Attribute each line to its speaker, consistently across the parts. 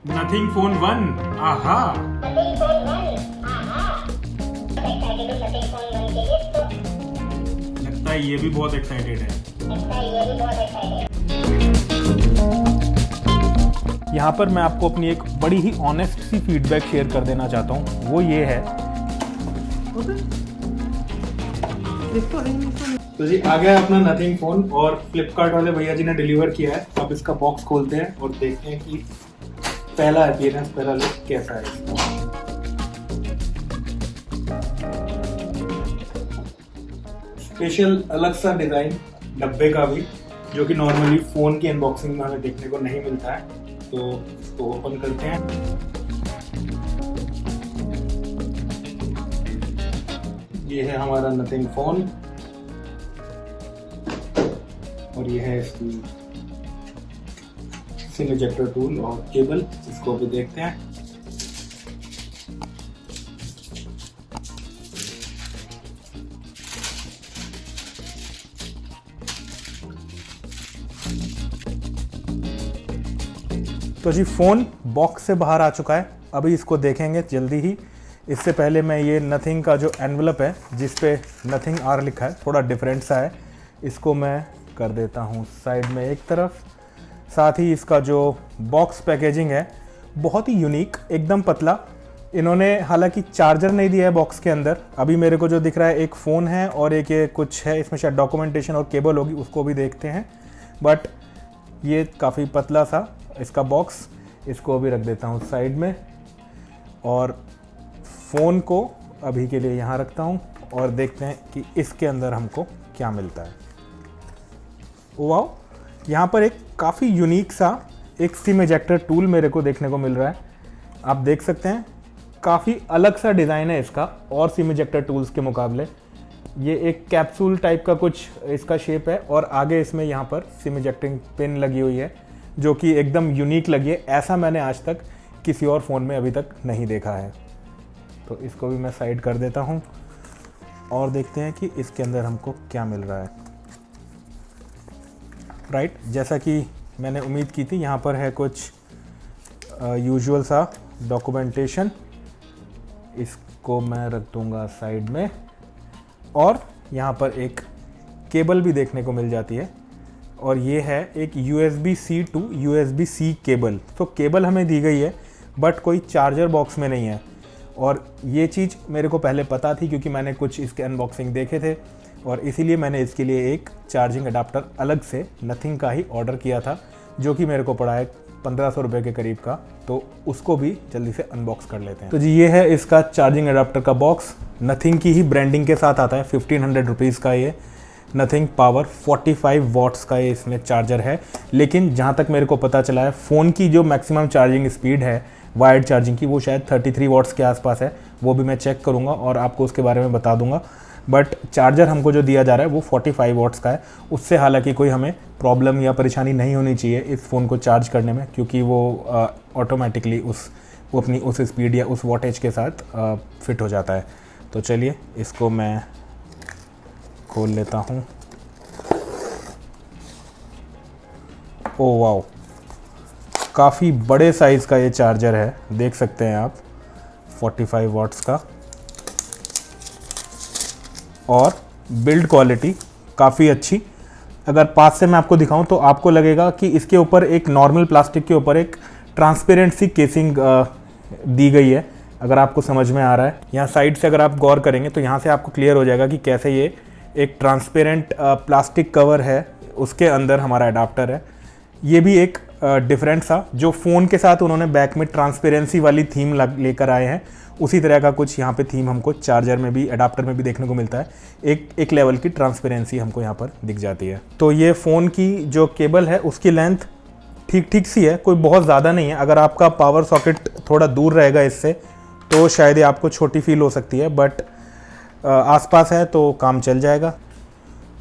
Speaker 1: Nothing phone 1। आहा,
Speaker 2: nothing phone 1। आहा, excited हो नथिंग फोन 1 के लिए तो
Speaker 1: लगता है ये भी बहुत एक्साइटेड है।
Speaker 2: लगता है ये भी बहुत एक्साइटेड है।
Speaker 3: यहाँ पर मैं आपको अपनी एक बड़ी ही ऑनेस्ट सी फीडबैक शेयर कर देना चाहता हूँ। वो ये है,
Speaker 1: तो जी आ गया अपना नथिंग फोन और फ्लिपकार्ट वाले भैया जी ने डिलीवर किया है। अब इसका बॉक्स खोलते हैं और देखते हैं कि पहला अपीयरेंस, पहला लुक कैसा है इसका। स्पेशल अलग सा डिजाइन डब्बे का भी, जो कि नॉर्मली फोन की अनबॉक्सिंग में हमें देखने को नहीं मिलता है। तो इसको ओपन करते हैं। ये है हमारा नथिंग फोन और ये है इसकी सिम इजेक्टर टूल और केबल। इसको भी देखते हैं।
Speaker 3: तो जी फ़ोन बॉक्स से बाहर आ चुका है। अभी इसको देखेंगे जल्दी ही। इससे पहले मैं ये नथिंग का जो एनवलप है जिस पे नथिंग आर लिखा है, थोड़ा डिफरेंट सा है, इसको मैं कर देता हूँ साइड में एक तरफ। साथ ही इसका जो बॉक्स पैकेजिंग है बहुत ही यूनिक, एकदम पतला। इन्होंने हालांकि चार्जर नहीं दिया है बॉक्स के अंदर। अभी मेरे को जो दिख रहा है एक फ़ोन है और एक ये कुछ है, इसमें शायद डॉक्यूमेंटेशन और केबल होगी, उसको भी देखते हैं। बट ये काफ़ी पतला सा इसका बॉक्स, इसको अभी रख देता हूँ साइड में और फ़ोन को अभी के लिए यहाँ रखता हूँ और देखते हैं कि इसके अंदर हमको क्या मिलता है। वाओ, यहाँ पर एक काफ़ी यूनिक सा एक सिम इजेक्टर टूल मेरे को देखने को मिल रहा है। आप देख सकते हैं काफ़ी अलग सा डिज़ाइन है इसका और सिम इजेक्टर टूल्स के मुकाबले। ये एक कैप्सूल टाइप का कुछ इसका शेप है और आगे इसमें यहाँ पर सिम इजेक्टिंग पिन लगी हुई है जो कि एकदम यूनिक लगी है। ऐसा मैंने आज तक किसी और फ़ोन में अभी तक नहीं देखा है। तो इसको भी मैं साइड कर देता हूँ और देखते हैं कि इसके अंदर हमको क्या मिल रहा है। राइट, जैसा कि मैंने उम्मीद की थी, यहाँ पर है कुछ यूजुअल सा डॉक्यूमेंटेशन। इसको मैं रख दूँगा साइड में और यहाँ पर एक केबल भी देखने को मिल जाती है और ये है एक USB-C to USB-C केबल। तो केबल हमें दी गई है बट कोई चार्जर बॉक्स में नहीं है और ये चीज़ मेरे को पहले पता थी क्योंकि मैंने कुछ इसके अनबॉक्सिंग देखे थे और इसीलिए मैंने इसके लिए एक चार्जिंग अडाप्टर अलग से नथिंग का ही ऑर्डर किया था जो कि मेरे को पड़ा है 1500 रुपये के करीब का। तो उसको भी जल्दी से अनबॉक्स कर लेते हैं। तो जी ये है इसका चार्जिंग अडाप्टर का बॉक्स। नथिंग की ही ब्रांडिंग के साथ आता है। 1500 रुपीज़ का ये नथिंग पावर 45 वॉट्स का ये इसमें चार्जर है। लेकिन जहाँ तक मेरे को पता चला है फ़ोन की जो मैक्सिमम चार्जिंग स्पीड है वायर्ड चार्जिंग की, वो शायद 33 वॉट्स के आसपास है। वो भी मैं चेक करूँगा और आपको उसके बारे में बता दूंगा। बट चार्जर हमको जो दिया जा रहा है वो 45 वॉट्स का है। उससे हालांकि कोई हमें प्रॉब्लम या परेशानी नहीं होनी चाहिए इस फ़ोन को चार्ज करने में, क्योंकि वो ऑटोमेटिकली वो अपनी उस स्पीड या उस वॉटेज के साथ फिट हो जाता है। तो चलिए इसको मैं खोल लेता हूँ। ओह वाओ, काफ़ी बड़े साइज़ का ये चार्जर है, देख सकते हैं आप, 45 वॉट्स का। और बिल्ड क्वालिटी काफ़ी अच्छी। अगर पास से मैं आपको दिखाऊं तो आपको लगेगा कि इसके ऊपर एक नॉर्मल प्लास्टिक के ऊपर एक ट्रांसपेरेंट सी केसिंग दी गई है, अगर आपको समझ में आ रहा है। यहाँ साइड से अगर आप गौर करेंगे तो यहाँ से आपको क्लियर हो जाएगा कि कैसे ये एक ट्रांसपेरेंट प्लास्टिक कवर है, उसके अंदर हमारा अडाप्टर है। ये भी एक डिफरेंट सा, जो फ़ोन के साथ उन्होंने बैक में ट्रांसपेरेंसी वाली थीम लेकर आए हैं, उसी तरह का कुछ यहाँ पे थीम हमको चार्जर में भी, अडाप्टर में भी देखने को मिलता है। एक लेवल की ट्रांसपेरेंसी हमको यहाँ पर दिख जाती है। तो ये फ़ोन की जो केबल है उसकी लेंथ ठीक ठीक सी है, कोई बहुत ज़्यादा नहीं है। अगर आपका पावर सॉकेट थोड़ा दूर रहेगा इससे तो शायद ये आपको छोटी फील हो सकती है, बट आसपास है तो काम चल जाएगा।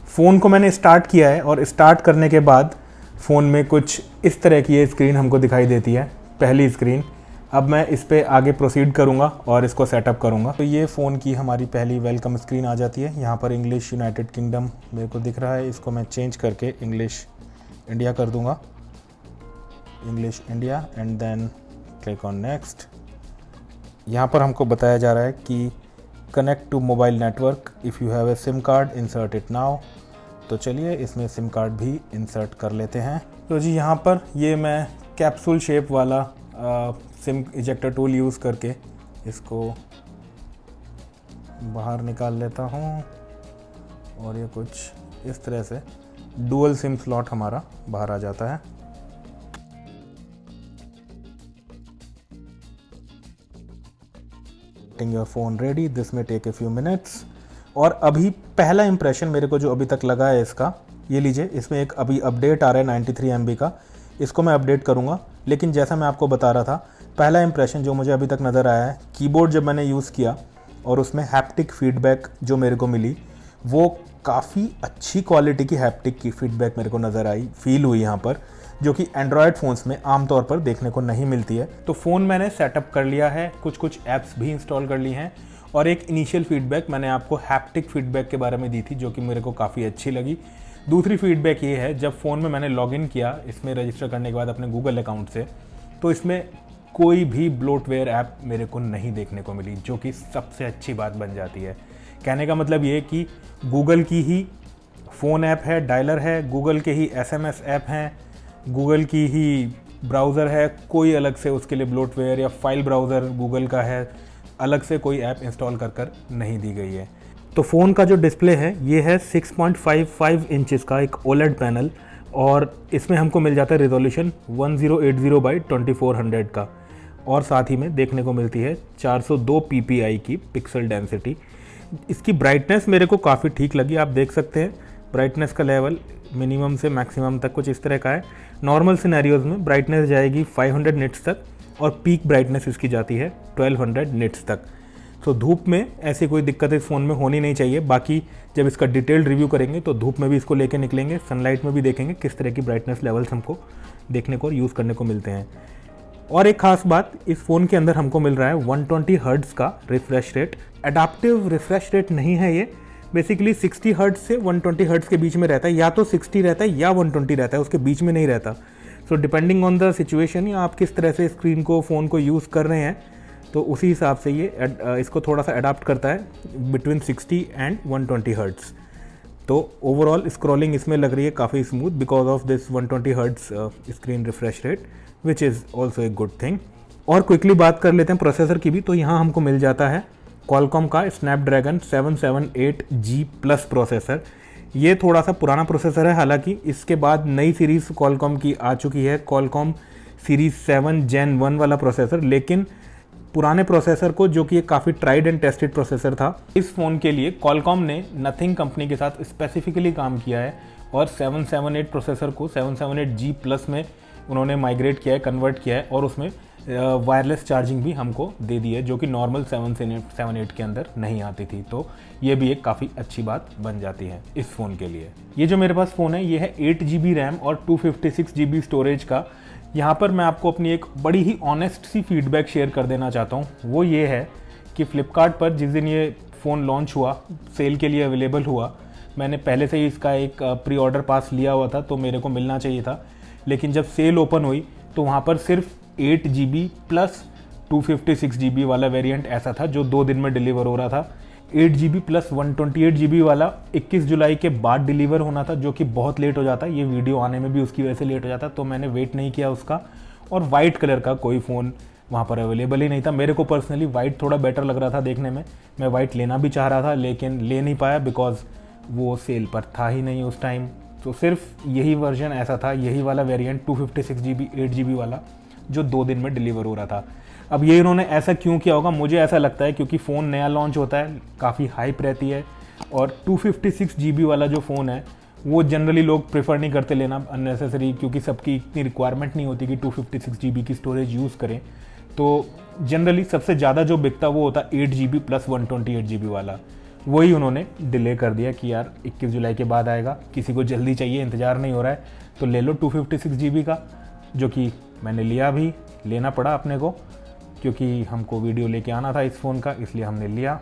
Speaker 3: फ़ोन को मैंने स्टार्ट किया है और स्टार्ट करने के बाद फ़ोन में कुछ इस तरह की ये स्क्रीन हमको दिखाई देती है, पहली स्क्रीन। अब मैं इस पे आगे प्रोसीड करूँगा और इसको सेटअप करूँगा। तो ये फ़ोन की हमारी पहली वेलकम स्क्रीन आ जाती है। यहाँ पर इंग्लिश यूनाइटेड किंगडम मेरे को दिख रहा है, इसको मैं चेंज करके इंग्लिश इंडिया कर दूँगा, English India, and then click on next. यहाँ पर हमको बताया जा रहा है कि connect to mobile network, if you have a SIM card insert it now. तो चलिए इसमें सिम कार्ड भी इंसर्ट कर लेते हैं। तो जी यहाँ पर ये मैं कैप्सूल शेप वाला सिम इजेक्टर टूल यूज़ करके इसको बाहर निकाल लेता हूँ और ये कुछ इस तरह से डुअल सिम स्लॉट हमारा बाहर आ जाता है। Getting your phone ready, this में टेक ए फ्यू मिनट्स। और अभी पहला इंप्रेशन मेरे को जो अभी तक लगा है इसका, ये लीजिए, इसमें एक अभी अपडेट आ रहा है 93 MB का, इसको मैं अपडेट करूँगा। लेकिन जैसा मैं आपको बता रहा था, पहला इंप्रेशन जो मुझे अभी तक नज़र आया है, कीबोर्ड जब मैंने यूज़ किया और उसमें हैप्टिक फीडबैक जो मेरे को मिली, वो काफ़ी अच्छी क्वालिटी की हैप्टिक की फीडबैक मेरे को नज़र आई, फील हुई यहाँ पर, जो कि एंड्रॉयड फ़ोन्स में आमतौर पर देखने को नहीं मिलती है। तो फ़ोन मैंने सेटअप कर लिया है, कुछ ऐप्स भी इंस्टॉल कर ली हैं और एक इनिशियल फीडबैक मैंने आपको हैप्टिक फीडबैक के बारे में दी थी, जो कि मेरे को काफ़ी अच्छी लगी। दूसरी फीडबैक ये है, जब फ़ोन में मैंने लॉगिन किया इसमें रजिस्टर करने के बाद अपने गूगल अकाउंट से, तो इसमें कोई भी ब्लोटवेयर ऐप मेरे को नहीं देखने को मिली, जो कि सबसे अच्छी बात बन जाती है। कहने का मतलब ये कि गूगल की ही फ़ोन ऐप है, डायलर है, गूगल के ही SMS ऐप हैं, गूगल की ही ब्राउज़र है, कोई अलग से उसके लिए ब्लोटवेयर या फाइल ब्राउज़र गूगल का है, अलग से कोई ऐप इंस्टॉल कर नहीं दी गई है। तो फ़ोन का जो डिस्प्ले है ये है 6.55 इंचज़ का एक OLED पैनल और इसमें हमको मिल जाता है रिजोल्यूशन 1080x2400 का, और साथ ही में देखने को मिलती है 402 ppi की पिक्सल डेंसिटी। इसकी ब्राइटनेस मेरे को काफ़ी ठीक लगी, आप देख सकते हैं ब्राइटनेस का लेवल मिनिमम से मैक्सिमम तक कुछ इस तरह का है। नॉर्मल सिनेरियोज़ में ब्राइटनेस जाएगी 500 निट्स तक और पीक ब्राइटनेस इसकी जाती है 1200 निट्स तक। तो धूप में ऐसी कोई दिक्कत इस फ़ोन में होनी नहीं चाहिए। बाकी जब इसका डिटेल्ड रिव्यू करेंगे तो धूप में भी इसको लेके निकलेंगे, सनलाइट में भी देखेंगे किस तरह की ब्राइटनेस लेवल्स हमको देखने को और यूज़ करने को मिलते हैं। और एक खास बात, इस फ़ोन के अंदर हमको मिल रहा है 120 हर्ट्ज़ का refresh rate. Adaptive refresh rate नहीं है ये, बेसिकली 60 हर्ट्ज़ से 120 हर्ट्ज़ के बीच में रहता है, या तो 60 रहता है या 120 रहता है, उसके बीच में नहीं रहता। So depending on the situation या आप किस तरह से स्क्रीन को, फ़ोन को यूज़ कर रहे हैं, तो उसी हिसाब से ये इसको थोड़ा सा अडाप्ट करता है बिटवीन 60 एंड 120 हर्ट्ज़। तो ओवरऑल स्क्रॉलिंग इसमें लग रही है काफ़ी smooth because of this 120 hertz screen refresh rate, which is also a good thing. और क्विकली बात कर लेते हैं प्रोसेसर की भी, तो यहाँ हमको मिल जाता है क्वालकॉम का स्नैपड्रैगन 778G प्लस प्रोसेसर। ये थोड़ा सा पुराना प्रोसेसर है, हालांकि इसके बाद नई सीरीज़ क्वालकॉम की आ चुकी है, क्वालकॉम सीरीज़ 7 Gen 1 वाला प्रोसेसर। लेकिन पुराने प्रोसेसर को, जो कि एक काफ़ी ट्राइड एंड टेस्टेड प्रोसेसर था, इस फ़ोन के लिए क्वालकॉम ने नथिंग कंपनी के साथ स्पेसिफिकली काम किया है और 778 प्रोसेसर को 778G प्लस में उन्होंने माइग्रेट किया है, कन्वर्ट किया है, और उसमें वायरलेस चार्जिंग भी हमको दे दी है, जो कि नॉर्मल 778 के अंदर नहीं आती थी। तो ये भी एक काफ़ी अच्छी बात बन जाती है इस फ़ोन के लिए। ये जो मेरे पास फ़ोन है ये है 8 GB रैम और 256 GB स्टोरेज का। यहाँ पर मैं आपको अपनी एक बड़ी ही ऑनेस्ट सी फीडबैक शेयर कर देना चाहता हूँ। वो ये है कि फ्लिपकार्ट पर जिस दिन ये फ़ोन लॉन्च हुआ, सेल के लिए अवेलेबल हुआ, मैंने पहले से ही इसका एक प्री ऑर्डर पास लिया हुआ था, तो मेरे को मिलना चाहिए था। लेकिन जब सेल ओपन हुई तो वहाँ पर सिर्फ 8 GB प्लस 256 GB वाला वेरिएंट ऐसा था जो 2 दिन में डिलीवर हो रहा था। 8 GB प्लस 128 GB वाला 21 जुलाई के बाद डिलीवर होना था, जो कि बहुत लेट हो जाता। ये वीडियो आने में भी उसकी वजह से लेट हो जाता, तो मैंने वेट नहीं किया उसका। और वाइट कलर का कोई फ़ोन वहाँ पर अवेलेबल ही नहीं था। मेरे को पर्सनली वाइट थोड़ा बेटर लग रहा था देखने में, मैं वाइट लेना भी चाह रहा था, लेकिन ले नहीं पाया बिकॉज वो सेल पर था ही नहीं उस टाइम। तो सिर्फ यही वर्जन ऐसा था, यही वाला वेरिएंट 256 GB 8 GB वाला, जो 2 दिन में डिलीवर हो रहा था। अब ये इन्होंने ऐसा क्यों किया होगा, मुझे ऐसा लगता है क्योंकि फ़ोन नया लॉन्च होता है, काफ़ी हाइप रहती है, और 256 GB वाला जो फ़ोन है वो जनरली लोग प्रेफर नहीं करते लेना अननेसेसरी, क्योंकि सबकी इतनी रिक्वायरमेंट नहीं होती कि 256 GB की स्टोरेज यूज़ करें। तो जनरली सबसे ज़्यादा जो बिकता वो होता 8 GB प्लस 128 GB वाला। वही उन्होंने डिले कर दिया कि यार 21 जुलाई के बाद आएगा, किसी को जल्दी चाहिए, इंतज़ार नहीं हो रहा है, तो ले लो 256 GB का, जो कि मैंने लिया भी, लेना पड़ा अपने को क्योंकि हमको वीडियो लेके आना था इस फ़ोन का, इसलिए हमने लिया।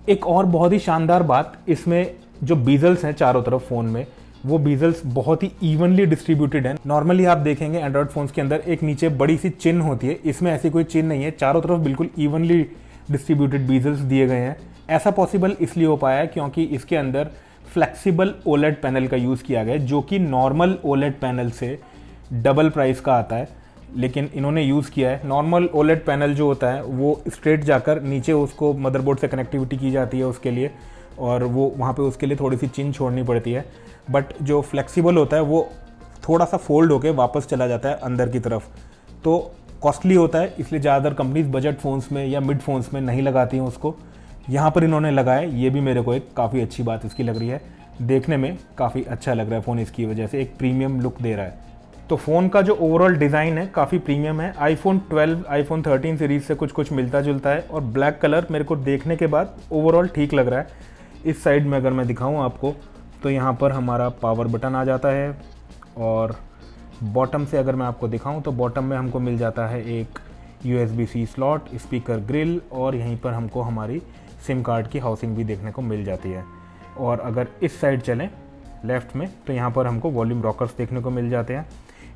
Speaker 3: एक और बहुत ही शानदार बात, इसमें जो बीजल्स हैं चारों तरफ फ़ोन में, वो बीजल्स बहुत ही इवनली डिस्ट्रीब्यूटेड हैं। नॉर्मली आप देखेंगे एंड्रॉयड फ़ोन्स के अंदर एक नीचे बड़ी सी चिन्ह होती है, इसमें ऐसी कोई चिन्ह नहीं है, चारों तरफ बिल्कुल इवनली डिस्ट्रीब्यूटेड बीजल्स दिए गए हैं। ऐसा पॉसिबल इसलिए हो पाया है क्योंकि इसके अंदर फ्लेक्सिबल ओलेड पैनल का यूज़ किया गया है, जो कि नॉर्मल ओलेड पैनल से डबल प्राइस का आता है, लेकिन इन्होंने यूज़ किया है। नॉर्मल ओलेड पैनल जो होता है वो स्ट्रेट जाकर नीचे उसको मदरबोर्ड से कनेक्टिविटी की जाती है उसके लिए, और वो वहाँ पे उसके लिए थोड़ी सी चिन्ह छोड़नी पड़ती है। बट जो फ्लेक्सिबल होता है वो थोड़ा सा फोल्ड होके वापस चला जाता है अंदर की तरफ, तो कॉस्टली होता है, इसलिए ज़्यादातर कंपनीज बजट फ़ोन्स में या मिड फ़ोन्स में नहीं लगाती हैं उसको। यहाँ पर इन्होंने लगाया, ये भी मेरे को एक काफ़ी अच्छी बात इसकी लग रही है। देखने में काफ़ी अच्छा लग रहा है फ़ोन, इसकी वजह से एक प्रीमियम लुक दे रहा है। तो फ़ोन का जो ओवरऑल डिज़ाइन है काफ़ी प्रीमियम है। आईफोन 12, आईफोन 13 सीरीज़ से कुछ मिलता जुलता है, और ब्लैक कलर मेरे को देखने के बाद ओवरऑल ठीक लग रहा है। इस साइड में अगर मैं दिखाऊं आपको तो यहाँ पर हमारा पावर बटन आ जाता है, और बॉटम से अगर मैं आपको दिखाऊं तो बॉटम में हमको मिल जाता है एक USB-C स्लॉट, स्पीकर ग्रिल, और यहीं पर हमको हमारी सिम कार्ड की हाउसिंग भी देखने को मिल जाती है। और अगर इस साइड चलें लेफ़्ट में तो यहाँ पर हमको वॉल्यूम रॉकर्स देखने को मिल जाते हैं।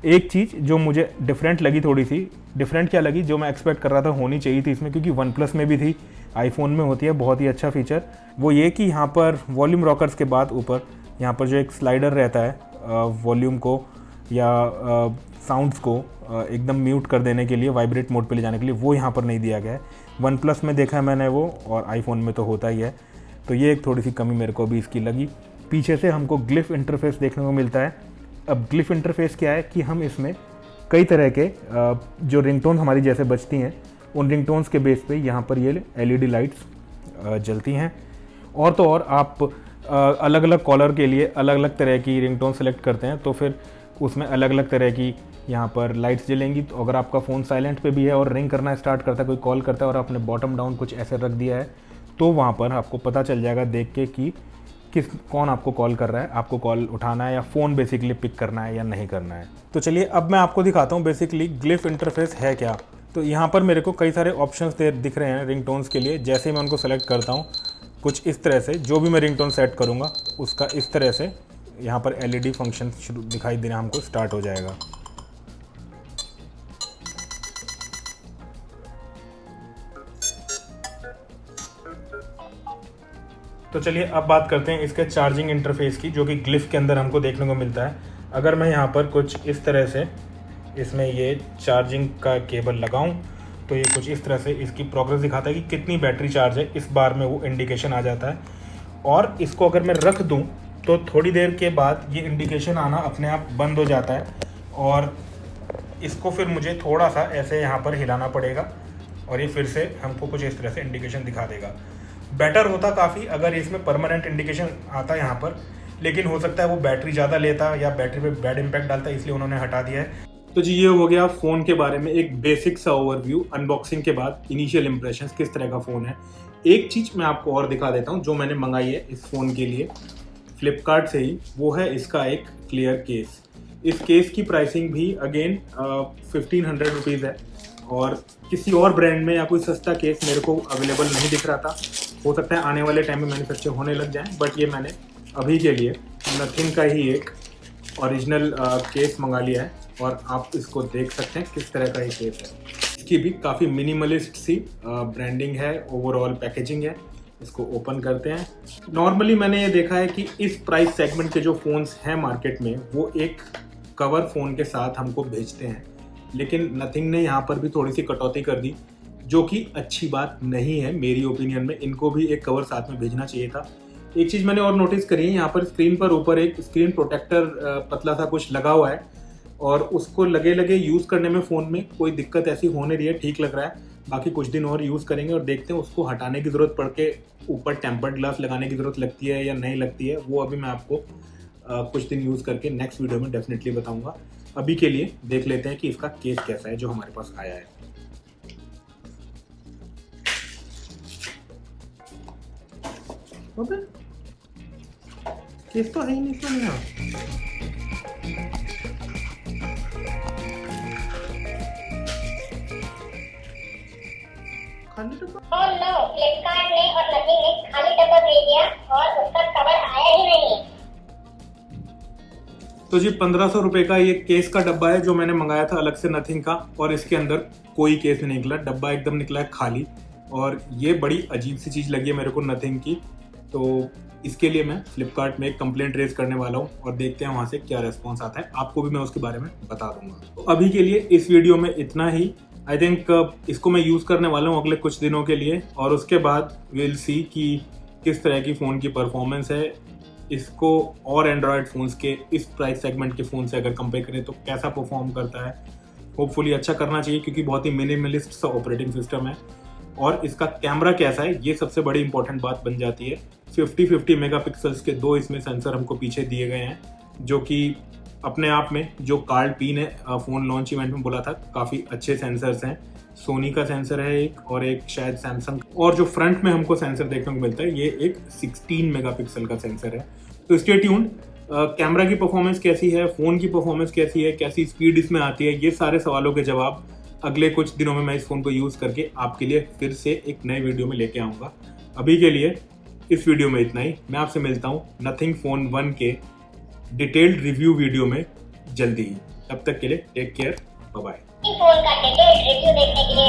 Speaker 3: एक चीज़ जो मुझे डिफरेंट लगी, थोड़ी सी डिफरेंट क्या लगी, जो मैं एक्सपेक्ट कर रहा था होनी चाहिए थी इसमें, क्योंकि OnePlus में भी थी, आईफोन में होती है, बहुत ही अच्छा फीचर, वो ये कि यहाँ पर वॉल्यूम रॉकर्स के बाद ऊपर यहाँ पर जो एक स्लाइडर रहता है वॉल्यूम को या साउंड्स को एकदम म्यूट कर देने के लिए, वाइब्रेट मोड पे ले जाने के लिए, वो यहाँ पर नहीं दिया गया है। OnePlus में देखा है मैंने वो, और आईफोन में तो होता ही है, तो ये एक थोड़ी सी कमी मेरे को भी इसकी लगी। पीछे से हमको ग्लिफ इंटरफेस देखने को मिलता है। अब ग्लिफ इंटरफेस क्या है कि हम इसमें कई तरह के जो रिंगटोन हमारी जैसे बजती हैं, उन रिंगटोन्स के बेस पे यहाँ पर ये LED लाइट्स जलती हैं। और तो और आप अलग अलग कॉलर के लिए अलग अलग तरह की रिंगटोन सेलेक्ट करते हैं, तो फिर उसमें अलग अलग तरह की यहाँ पर लाइट्स जलेंगी। तो अगर आपका फ़ोन साइलेंट पे भी है और रिंग करना स्टार्ट करता है, कोई कॉल करता है और आपने बॉटम डाउन कुछ ऐसे रख दिया है, तो वहाँ पर आपको पता चल जाएगा देख के कि कौन आपको कॉल कर रहा है, आपको कॉल उठाना है या फ़ोन बेसिकली पिक करना है या नहीं करना है। तो चलिए अब मैं आपको दिखाता हूँ बेसिकली ग्लिफ इंटरफेस है क्या। तो यहाँ पर मेरे को कई सारे ऑप्शंस दिख रहे हैं रिंगटोन्स के लिए। जैसे ही मैं उनको सेलेक्ट करता हूँ, कुछ इस तरह से जो भी मैं रिंगटोन सेट करूँगा उसका इस तरह से यहाँ पर LED फंक्शन शुरू दिखाई देना हमको स्टार्ट हो जाएगा। तो चलिए अब बात करते हैं इसके चार्जिंग इंटरफेस की, जो कि ग्लिफ के अंदर हमको देखने को मिलता है। अगर मैं यहाँ पर कुछ इस तरह से इसमें ये चार्जिंग का केबल लगाऊं तो ये कुछ इस तरह से इसकी प्रोग्रेस दिखाता है कि कितनी बैटरी चार्ज है, इस बार में वो इंडिकेशन आ जाता है। और इसको अगर मैं रख दूं तो थोड़ी देर के बाद ये इंडिकेशन आना अपने आप बंद हो जाता है, और इसको फिर मुझे थोड़ा सा ऐसे यहाँ पर हिलाना पड़ेगा और ये फिर से हमको कुछ इस तरह से इंडिकेशन दिखा देगा। बेटर होता काफ़ी अगर इसमें परमानेंट इंडिकेशन आता यहाँ पर, लेकिन हो सकता है वो बैटरी ज़्यादा लेता या बैटरी पे बैड इम्पैक्ट डालता, इसलिए उन्होंने हटा दिया है। तो जी ये हो गया फ़ोन के बारे में एक बेसिक सा ओवरव्यू, अनबॉक्सिंग के बाद इनिशियल इंप्रेशंस किस तरह का फ़ोन है। एक चीज़ मैं आपको और दिखा देता हूँ जो मैंने मंगाई है इस फ़ोन के लिए फ्लिपकार्ट से ही, वो है इसका एक क्लियर केस। इस केस की प्राइसिंग भी अगेन 1500 रुपीज़ है, और किसी और ब्रांड में या कोई सस्ता केस मेरे को अवेलेबल नहीं दिख रहा था। हो सकता है आने वाले टाइम में मैन्युफैक्चर होने लग जाए, बट ये मैंने अभी के लिए नथिंग का ही एक ओरिजिनल केस मंगा लिया है, और आप इसको देख सकते हैं किस तरह का ये केस है। इसकी भी काफ़ी मिनिमलिस्ट सी ब्रांडिंग है, ओवरऑल पैकेजिंग है। इसको ओपन करते हैं। नॉर्मली मैंने ये देखा है कि इस प्राइस सेगमेंट के जो फ़ोन्स हैं मार्केट में वो एक कवर फ़ोन के साथ हमको भेजते हैं, लेकिन नथिंग ने यहाँ पर भी थोड़ी सी कटौती कर दी, जो कि अच्छी बात नहीं है मेरी ओपिनियन में। इनको भी एक कवर साथ में भेजना चाहिए था। एक चीज़ मैंने और नोटिस करी है, यहाँ पर स्क्रीन पर ऊपर एक स्क्रीन प्रोटेक्टर पतला सा कुछ लगा हुआ है, और उसको लगे लगे यूज़ करने में फ़ोन में कोई दिक्कत ऐसी हो नहीं रही है, ठीक लग रहा है। बाकी कुछ दिन और यूज़ करेंगे और देखते हैं उसको हटाने की ज़रूरत पड़ के ऊपर टेम्पर्ड ग्लास लगाने की ज़रूरत लगती है या नहीं लगती है, वो अभी मैं आपको कुछ दिन यूज़ करके नेक्स्ट वीडियो में डेफिनेटली बताऊँगा। अभी के लिए देख लेते हैं कि इसका केस कैसा है जो हमारे पास आया है। केस तो है ही नहीं इसमें यहाँ। खाली डब्बा।
Speaker 2: ओह नो, फ्लिपकार्ट ने और नथिंग ने खाली डब्बा भेज दिया और उसका कवर आया ही नहीं।
Speaker 1: तो जी 1500 रुपए का ये केस का डब्बा है जो मैंने मंगाया था अलग से नथिंग का, और इसके अंदर कोई केस नहीं निकला, डब्बा एकदम निकला है खाली। और ये बड़ी अजीब सी चीज़ लगी है मेरे को नथिंग की, तो इसके लिए मैं फ्लिपकार्ट में एक कंप्लेंट रेज करने वाला हूँ और देखते हैं वहाँ से क्या रेस्पॉन्स आता है। आपको भी मैं उसके बारे में बता दूंगा। तो अभी के लिए इस वीडियो में इतना ही। आई थिंक इसको मैं यूज़ करने वाला हूँ अगले कुछ दिनों के लिए, और उसके बाद विल सी कि किस तरह की फ़ोन की परफॉर्मेंस है। इसको और एंड्रॉयड फ़ोन्स के इस प्राइस सेगमेंट के फ़ोन से अगर कंपेयर करें तो कैसा परफॉर्म करता है। होपफुली अच्छा करना चाहिए क्योंकि बहुत ही मिनिमलिस्ट सा ऑपरेटिंग सिस्टम है। और इसका कैमरा कैसा है ये सबसे बड़ी इंपॉर्टेंट बात बन जाती है। 50-50 मेगापिक्सल्स के 2 इसमें सेंसर हमको पीछे दिए गए हैं, जो कि अपने आप में, जो कार्ल पी ने फ़ोन लॉन्च इवेंट में बोला था, काफ़ी अच्छे सेंसर्स हैं। सोनी का सेंसर है एक, और एक शायद सैमसंग, और जो फ्रंट में हमको सेंसर देखने को मिलता है ये एक 16 मेगापिक्सल का सेंसर है। तो स्टे ट्यून्ड। कैमरा की परफॉर्मेंस कैसी है, फ़ोन की परफॉर्मेंस कैसी है, कैसी स्पीड इसमें आती है, ये सारे सवालों के जवाब अगले कुछ दिनों में मैं इस फ़ोन को यूज़ करके आपके लिए फिर से एक नए वीडियो में लेके आऊँगा। अभी के लिए इस वीडियो में इतना ही। मैं आपसे मिलता हूँ नथिंग फ़ोन 1 के डिटेल्ड रिव्यू वीडियो में जल्दी ही। तब तक के लिए take care, bye bye.
Speaker 2: Phone का डिटेल्ड रिव्यू देखने के लिए